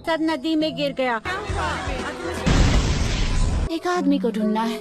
साथ नदी में गिर गया। एक आदमी को ढूंढना है।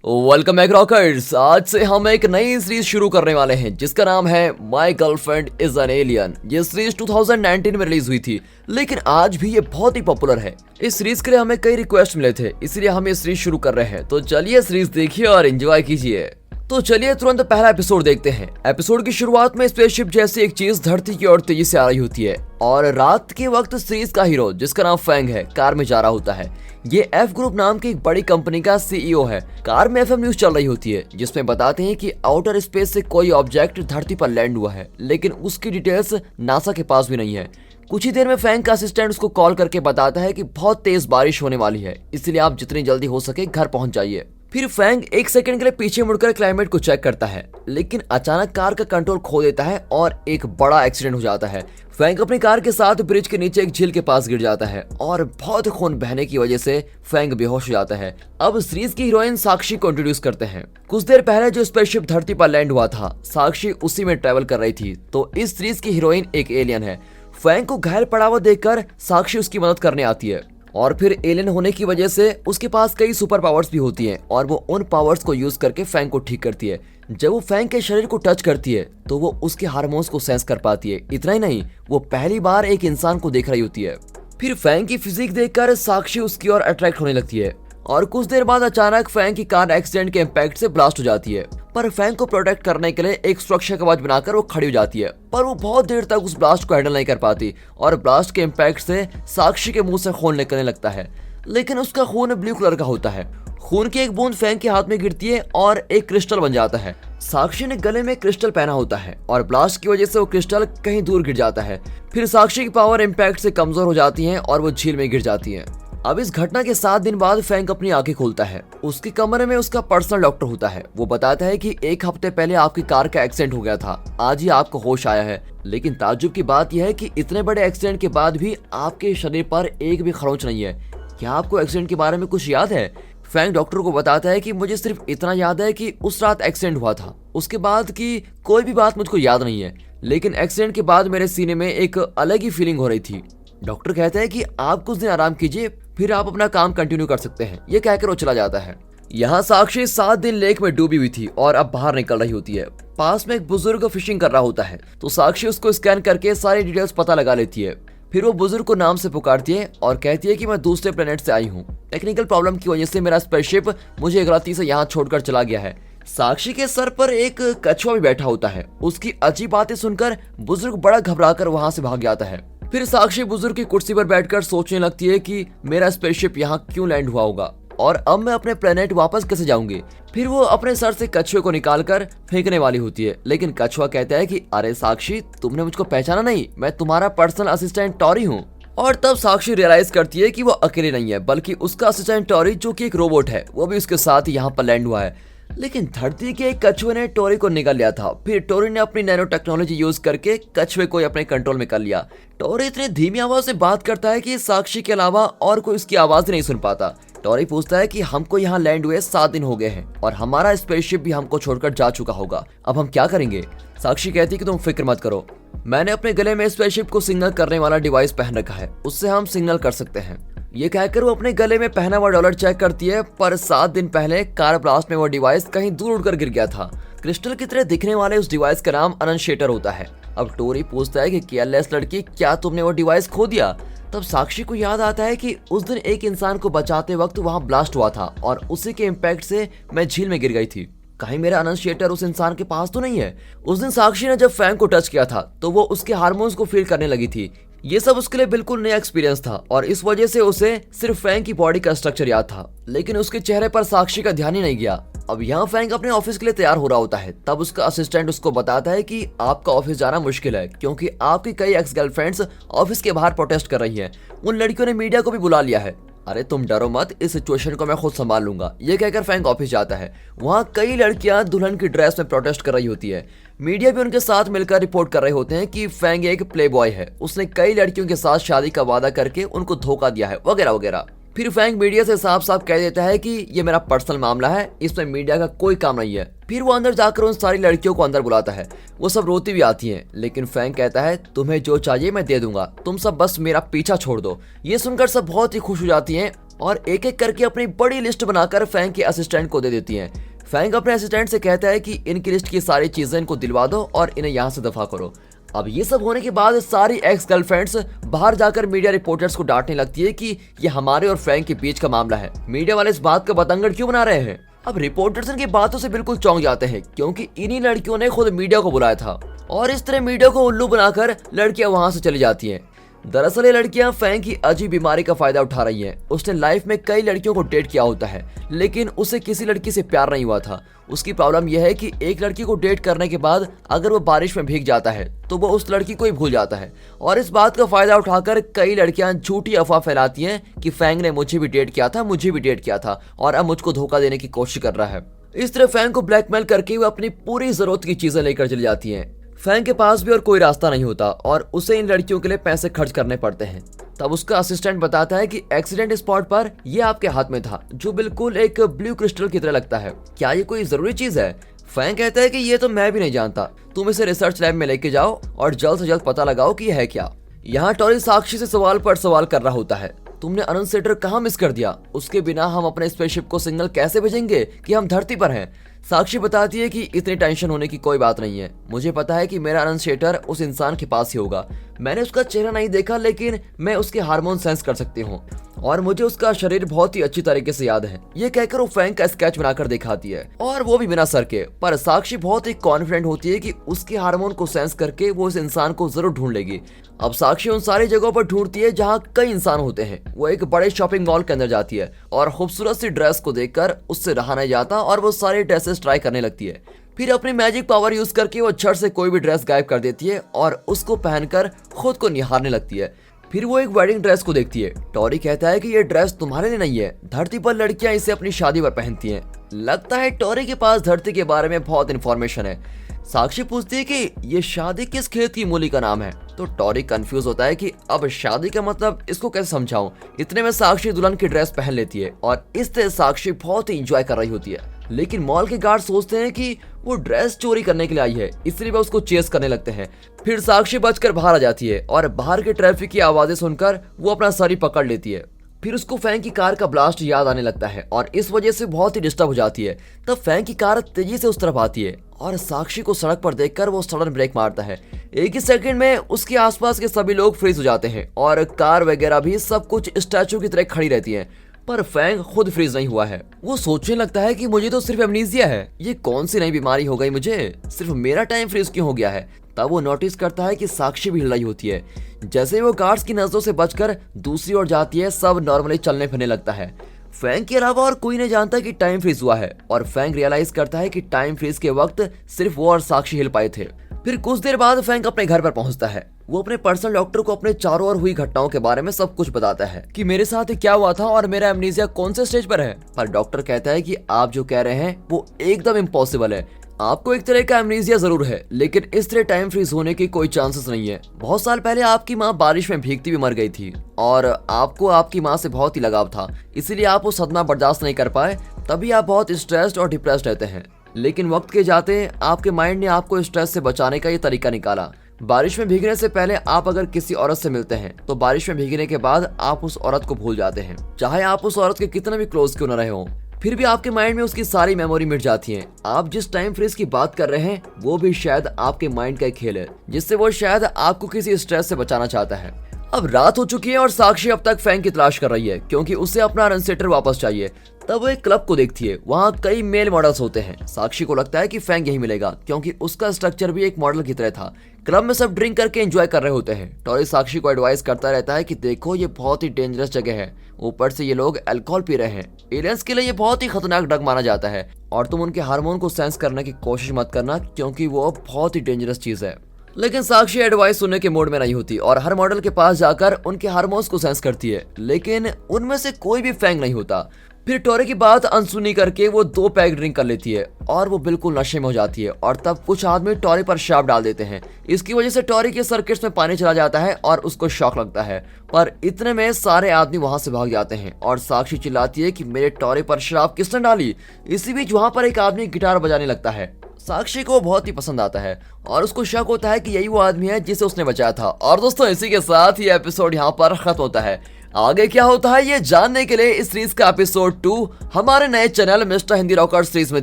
Welcome back rockers. आज से हम एक नई सीरीज शुरू करने वाले हैं जिसका नाम है my girlfriend is an alien. ये सीरीज 2019 में रिलीज हुई थी, लेकिन आज भी ये बहुत ही पॉपुलर है। इस सीरीज के लिए हमें कई रिक्वेस्ट मिले थे, इसलिए हम ये सीरीज शुरू कर रहे हैं। तो चलिए सीरीज देखिए और एंजॉय कीजिए। तो चलिए तुरंत पहला एपिसोड देखते हैं। एपिसोड की शुरुआत में स्पेसशिप जैसी एक चीज धरती की ओर तेजी से आ रही होती है और रात के वक्त सीरीज का हीरो, जिसका नाम फैंग है, कार में जा रहा होता है। ये एफ ग्रुप नाम की एक बड़ी कंपनी का सीईओ है। कार में एफएम न्यूज चल रही होती है जिसमें बताते हैं कि आउटर स्पेस से कोई ऑब्जेक्ट धरती पर लैंड हुआ है, लेकिन उसकी डिटेल्स नासा के पास भी नहीं है। कुछ ही देर में फैंग का असिस्टेंट उसको कॉल करके बताता है कि बहुत तेज बारिश होने वाली है, इसलिए आप जितनी जल्दी हो सके घर पहुंच जाइए। फिर फैंग एक सेकंड के लिए पीछे मुड़कर क्लाइमेट को चेक करता है, लेकिन अचानक कार का कंट्रोल खो देता है और एक बड़ा एक्सीडेंट हो जाता है। फैंग अपनी कार के साथ ब्रिज के नीचे एक झील के पास गिर जाता है और बहुत खून बहने की वजह से फैंग बेहोश हो जाता है। अब सीरीज की हीरोइन साक्षी को इंट्रोड्यूस करते हैं। कुछ देर पहले जो स्पेसशिप धरती पर लैंड हुआ था, साक्षी उसी में ट्रेवल कर रही थी। तो इस सीरीज की हीरोइन एक एलियन है। फैंग को घायल पड़ा हुआ देखकर साक्षी उसकी मदद करने आती है और फिर एलियन होने की वजह से उसके पास कई सुपर पावर्स भी होती हैं और वो उन पावर्स को यूज करके फैंग को ठीक करती है। जब वो फैंग के शरीर को टच करती है तो वो उसके हार्मोन्स को सेंस कर पाती है। इतना ही नहीं, वो पहली बार एक इंसान को देख रही होती है। फिर फैंग की फिजिक देखकर साक्षी उसकी ओर अट्रैक्ट होने लगती है और कुछ देर बाद अचानक फैंग की कार एक्सीडेंट के इम्पैक्ट से ब्लास्ट हो जाती है। पर फैंग को प्रोटेक्ट करने के लिए एक सुरक्षा कवच बनाकर वो खड़ी हो जाती है, पर वो बहुत देर तक उस ब्लास्ट को हैंडल नहीं कर पाती और ब्लास्ट के इम्पैक्ट से साक्षी के मुंह से खून निकलने लगता है, लेकिन उसका खून ब्लू कलर का होता है। खून की एक बूंद फैंग के हाथ में गिरती है और एक क्रिस्टल बन जाता है। साक्षी ने गले में क्रिस्टल पहना होता है और ब्लास्ट की वजह से वो क्रिस्टल कहीं दूर गिर जाता है। फिर साक्षी की पावर इम्पैक्ट से कमजोर हो जाती है और वो झील में गिर जाती है। अब इस घटना के 7 दिन बाद फैंग अपनी आंखें खोलता है। उसके कमरे में उसका पर्सनल डॉक्टर होता है। वो बताता है कि 1 हफ्ते पहले आपकी कार का एक्सीडेंट हो गया था, आज ही आपको होश आया है। लेकिन ताज्जुब की बात यह है कि इतने बड़े एक्सीडेंट के बाद भी आपके शरीर पर एक भी खरोंच नहीं है। क्या आपको एक्सीडेंट के बारे में कुछ याद है? फैंग डॉक्टर को बताता है कि मुझे सिर्फ इतना याद है कि उस रात एक्सीडेंट हुआ था, उसके बाद की कोई भी बात मुझको याद नहीं है। लेकिन एक्सीडेंट के बाद मेरे सीने में एक अलग ही फीलिंग हो रही थी। डॉक्टर कहता है कि आप कुछ दिन आराम कीजिए, फिर आप अपना काम कंटिन्यू कर सकते हैं। ये कहकर वो चला जाता है। यहाँ साक्षी 7 दिन लेक में डूबी हुई थी और अब बाहर निकल रही होती है। पास में एक बुजुर्ग फिशिंग कर रहा होता है, तो साक्षी उसको स्कैन करके सारी डिटेल्स पता लगा लेती है। फिर वो बुजुर्ग को नाम से पुकारती है और कहती है कि मैं दूसरे प्लेनेट से आई हूँ। टेक्निकल प्रॉब्लम की वजह से मेरा स्पेसशिप मुझे गलती से यहाँ छोड़कर चला गया है। साक्षी के सर पर एक कछुआ भी बैठा होता है। उसकी अजीब बातें सुनकर बुजुर्ग बड़ा घबराकर वहाँ से भाग जाता है। फिर साक्षी बुजुर्ग की कुर्सी पर बैठकर सोचने लगती है कि मेरा स्पेसशिप यहाँ क्यों लैंड हुआ होगा और अब मैं अपने प्लेनेट वापस कैसे जाऊंगी। फिर वो अपने सर से कछुए को निकालकर फेंकने वाली होती है, लेकिन कछुआ कहता है कि अरे साक्षी, तुमने मुझको पहचाना नहीं, मैं तुम्हारा पर्सनल असिस्टेंट टॉरी हूँ। और तब साक्षी रियलाइज करती है कि वो अकेले नहीं है, बल्कि उसका असिस्टेंट टॉरी, जो कि एक रोबोट है, वो भी उसके साथ यहाँ पर लैंड हुआ है। लेकिन धरती के एक कछुए ने टोरी को निगल लिया था। फिर टोरी ने अपनी नैनो टेक्नोलॉजी यूज करके कछुए को अपने कंट्रोल में कर लिया। टोरी इतनी धीमी आवाज से बात करता है कि साक्षी के अलावा और कोई उसकी आवाज नहीं सुन पाता। टोरी पूछता है कि हमको यहाँ लैंड हुए 7 दिन हो गए हैं और हमारा स्पेसशिप भी हमको छोड़कर जा चुका होगा, अब हम क्या करेंगे? साक्षी कहती है कि तुम फिक्र मत करो, मैंने अपने गले में स्पेसशिप को सिग्नल करने वाला डिवाइस पहन रखा है, उससे हम सिग्नल कर सकते हैं। ये कहकर वो अपने गले में पहना हुआ डॉलर चेक करती है, पर 7 दिन पहले कार ब्लास्ट में वो डिवाइस कहीं दूर उड़कर गिर गया था। क्रिस्टल की तरह दिखने वाले उस डिवाइस का नाम अनशेटर होता है। अब टोरी पूछता है कि केयरलेस लड़की, क्या तुमने वो डिवाइस खो दिया? तब साक्षी को याद आता है कि उस दिन एक इंसान को बचाते वक्त वहाँ ब्लास्ट हुआ था और उसी के इम्पैक्ट से मैं झील में गिर गई थी। कहीं मेरा अनशिएटर उस इंसान के पास तो नहीं है? उस दिन साक्षी ने जब फैंग को टच किया था तो वो उसके हार्मोन्स को फील करने लगी थी। ये सब उसके लिए बिल्कुल नया एक्सपीरियंस था और इस वजह से उसे सिर्फ फैंग की बॉडी का स्ट्रक्चर याद था, लेकिन उसके चेहरे पर साक्षी का ध्यान ही नहीं गया। अब यहाँ फैंग अपने ऑफिस के लिए तैयार हो रहा होता है, तब उसका असिस्टेंट उसको बताता है कि आपका ऑफिस जाना मुश्किल है क्योंकि आपकी कई एक्स गर्लफ्रेंड्स ऑफिस के बाहर प्रोटेस्ट कर रही हैं। उन लड़कियों ने मीडिया को भी बुला लिया है। अरे तुम डरो मत, इस सिचुएशन को मैं खुद संभाल लूंगा। ये कहकर फैंग ऑफिस जाता है। वहाँ कई लड़कियां दुल्हन की ड्रेस में प्रोटेस्ट कर रही होती है। मीडिया भी उनके साथ मिलकर रिपोर्ट कर रहे होते हैं कि फैंग एक प्ले बॉय है, उसने कई लड़कियों के साथ शादी का वादा करके उनको धोखा दिया है, वगैरह वगैरह। फिर फैंग मीडिया से साफ साफ कह देता है कि ये मेरा पर्सनल मामला है, इसमें मीडिया का कोई काम नहीं है। फिर वो अंदर जाकर उन सारी लड़कियों को अंदर बुलाता है। वो सब रोती भी आती हैं, लेकिन फैंग कहता है तुम्हें जो चाहिए मैं दे दूंगा, तुम सब बस मेरा पीछा छोड़ दो। ये सुनकर सब बहुत ही खुश हो जाती हैं और एक एक करके अपनी बड़ी लिस्ट बनाकर फैंग के असिस्टेंट को दे देती हैं। फैंग अपने असिस्टेंट से कहता है कि इनकी लिस्ट की सारी चीजें इनको दिलवा दो और इन्हें यहाँ से दफा करो। अब ये सब होने के बाद सारी एक्स गर्लफ्रेंड्स बाहर जाकर मीडिया रिपोर्टर्स को डांटने लगती है कि ये हमारे और फैंग के बीच का मामला है, मीडिया वाले इस बात का बतंगड़ क्यों बना रहे हैं। अब रिपोर्टर्स इनकी बातों से बिल्कुल चौंक जाते हैं, क्योंकि इन्हीं लड़कियों ने खुद मीडिया को बुलाया था और इस तरह मीडिया को उल्लू बनाकर लड़कियां वहां से चली जाती हैं। दरअसल ये लड़कियां फैंग की अजीब बीमारी का फायदा उठा रही हैं। उसने लाइफ में कई लड़कियों को डेट किया होता है, लेकिन उसे किसी लड़की से प्यार नहीं हुआ था। उसकी प्रॉब्लम यह है कि एक लड़की को डेट करने के बाद अगर वो बारिश में भीग जाता है तो वो उस लड़की को ही भूल जाता है। और इस बात का फायदा उठाकर कई लड़कियां झूठी अफवाह फैलाती हैं कि फैंग ने मुझे भी डेट किया था, मुझे भी डेट किया था और अब मुझको धोखा देने की कोशिश कर रहा है। इस तरह फैंग को ब्लैकमेल करके वो अपनी पूरी जरूरत की चीजें लेकर चली जाती हैं। फैंग के पास भी और कोई रास्ता नहीं होता और उसे इन लड़कियों के लिए पैसे खर्च करने पड़ते हैं। तब उसका असिस्टेंट बताता है कि एक्सीडेंट स्पॉट पर ये आपके हाथ में था, जो बिल्कुल एक ब्लू क्रिस्टल की तरह लगता है। क्या ये कोई जरूरी चीज है? फैंग कहता है कि ये तो मैं भी नहीं जानता, तुम इसे रिसर्च लैब में लेके जाओ और जल्द से जल्द पता लगाओ कि यह है क्या। यहाँ टॉरी साक्षी से सवाल पर सवाल कर रहा होता है, तुमने अनसेटर कहाँ मिस कर दिया? उसके बिना हम अपने स्पेसशिप को सिग्नल कैसे भेजेंगे कि हम धरती पर हैं? साक्षी बताती है कि इतनी टेंशन होने की कोई बात नहीं है, मुझे पता है कि मेरा अनसेटर उस इंसान के पास ही होगा। मैंने उसका चेहरा नहीं देखा, लेकिन मैं उसके हार्मोन सेंस कर सकती हूँ और मुझे उसका शरीर बहुत ही अच्छी तरीके से याद है। ये कहकर वो फैंग का स्केच बनाकर दिखाती है और वो भी बिना सर के। पर साक्षी बहुत ही कॉन्फिडेंट होती है कि उसके हार्मोन को सेंस करके वो इस इंसान को जरूर ढूंढ लेगी। अब साक्षी उन सारी जगहों पर ढूंढती है जहाँ कई इंसान होते हैं। वो एक बड़े शॉपिंग मॉल के अंदर जाती है और खूबसूरत सी ड्रेस को देखकर उससे रहा नहीं जाता और वो सारी ड्रेसेस ट्राई करने लगती है। फिर अपनी मैजिक पावर यूज करके वो झट से कोई भी ड्रेस गायब कर देती है और उसको पहनकर खुद को निहारने लगती है। फिर वो एक वेडिंग ड्रेस को देखती है। टॉरी कहता है कि ये ड्रेस तुम्हारे लिए नहीं है, धरती पर लड़कियां इसे अपनी शादी पर पहनती हैं। लगता है टॉरी के पास धरती के बारे में बहुत इन्फॉर्मेशन है। साक्षी पूछती है कि ये शादी किस खेत की मूली का नाम है, तो टॉरी कंफ्यूज होता है कि अब शादी का मतलब इसको कैसे समझाऊं। इतने में साक्षी दुल्हन की ड्रेस पहन लेती है और इस तरह साक्षी बहुत ही इंजॉय कर रही होती है। लेकिन मॉल के गार्ड सोचते हैं कि वो ड्रेस चोरी करने के लिए आई है, इसलिए वो उसको चेस करने लगते हैं। फिर साक्षी बचकर बाहर आ जाती है और बाहर के ट्रैफिक की आवाजें सुनकर वो अपना सर ही पकड़ लेती है। फिर उसको फैंग की कार का ब्लास्ट याद आने लगता है और इस वजह से बहुत ही डिस्टर्ब हो जाती है। तब फैंग की कार तेजी से उस तरफ आती है और साक्षी को सड़क पर देखकर वो सडन ब्रेक मारता है। एक ही सेकंड में उसके आसपास के सभी लोग फ्रीज हो जाते हैं और कार वगैरह भी सब कुछ स्टैचू की तरह खड़ी रहती है। पर फैंग खुद फ्रीज नहीं हुआ है। वो सोचने लगता है कि मुझे तो सिर्फ एमनीजिया है, ये कौन सी नई बीमारी हो गई मुझे, सिर्फ मेरा टाइम फ्रीज क्यों हो गया है। तब वो नोटिस करता है कि साक्षी भी हिल रही होती है। जैसे ही वो गार्ड्स की नजरों से बचकर दूसरी ओर जाती है, सब नॉर्मली चलने फिरने लगता है। फैंग के अलावा और कोई नहीं जानता कि टाइम फ्रीज हुआ है और फैंग रियलाइज करता है कि टाइम फ्रीज के वक्त सिर्फ वो और साक्षी हिल पाए थे। फिर कुछ देर बाद फैंग अपने घर पर पहुंचता है। वो अपने पर्सनल डॉक्टर को अपने चारों ओर हुई घटनाओं के बारे में सब कुछ बताता है कि मेरे साथ ही क्या हुआ था और मेरा एमनीजिया कौन से स्टेज पर है। पर डॉक्टर कहता है कि आप जो कह रहे हैं वो एकदम इम्पॉसिबल है। आपको एक तरह का एमनीजिया जरूर है, लेकिन इस तरह टाइम फ्रीज होने की कोई चांसेस नहीं है। बहुत साल पहले आपकी माँ बारिश में भीगती हुई मर गई थी और आपको आपकी माँ से बहुत ही लगाव था, इसीलिए आप वो सदमा बर्दाश्त नहीं कर पाए, तभी आप बहुत स्ट्रेस्ड और डिप्रेस्ड रहते हैं। लेकिन वक्त के जाते आपके माइंड ने आपको स्ट्रेस से बचाने का ये तरीका निकाला। बारिश में भीगने से पहले आप अगर किसी औरत से मिलते हैं तो बारिश में भीगने के बाद आप उस औरत को भूल जाते हैं, चाहे आप उस औरत के कितने भी क्लोज क्यों न रहे हो। फिर भी आपके माइंड में उसकी सारी मेमोरी मिट जाती है। आप जिस टाइम फ्रीज की बात कर रहे हैं वो भी शायद आपके माइंड का एक खेल है, जिससे वो शायद आपको किसी स्ट्रेस से बचाना चाहता है। अब रात हो चुकी है और साक्षी अब तक फैंग की तलाश कर रही है, क्योंकि उसे अपना रनसेटर वापस चाहिए। तब वो एक क्लब को देखती है, वहाँ कई मेल मॉडल्स होते हैं। साक्षी को लगता है कि फैंग यही मिलेगा, क्योंकि उसका स्ट्रक्चर भी एक मॉडल की तरह था। क्लब में सब ड्रिंक करके एंजॉय कर रहे होते हैं। टॉरी साक्षी को एडवाइस करता रहता है कि देखो ये बहुत ही डेंजरस जगह है, ऊपर से ये लोग अल्कोहल पी रहे हैं, एलियंस के लिए ये बहुत ही खतरनाक ड्रग माना जाता है और तुम उनके हार्मोन को सेंस करने की कोशिश मत करना, क्योंकि वो बहुत ही डेंजरस चीज है। लेकिन साक्षी एडवाइस सुनने के मूड में नहीं होती और हर मॉडल के पास जाकर उनके हार्मोन्स को सेंस करती है, लेकिन उनमें से कोई भी फैंग नहीं होता। फिर टॉरी की बात अनसुनी करके वो 2 पैक ड्रिंक कर लेती है और वो बिल्कुल नशे में हो जाती है और तब कुछ आदमी टॉरी पर श्राप डाल देते हैं। इसकी वजह से टॉरी के सर्किट्स में पानी चला जाता है और उसको शॉक लगता है। पर इतने में सारे आदमी वहां से भाग जाते हैं और साक्षी चिल्लाती है कि मेरे टॉरी पर श्राप किसने डाली। इसी बीच वहां पर एक आदमी गिटार बजाने लगता है। साक्षी को बहुत ही पसंद आता है और उसको शक होता है कि यही वो आदमी है जिसे उसने बचाया था। और दोस्तों इसी के साथ ये एपिसोड यहाँ पर खत्म होता है। आगे क्या होता है ये जानने के लिए इस सीरीज का एपिसोड 2 हमारे नए channel mister Hindi rocker series में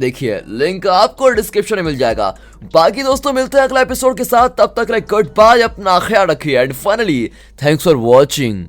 देखिए। लिंक आपको डिस्क्रिप्शन में मिल जाएगा। बाकी दोस्तों मिलते हैं अगला एपिसोड के साथ, तब तक गुड बाय, अपना ख्याल रखिए and finally thanks for watching.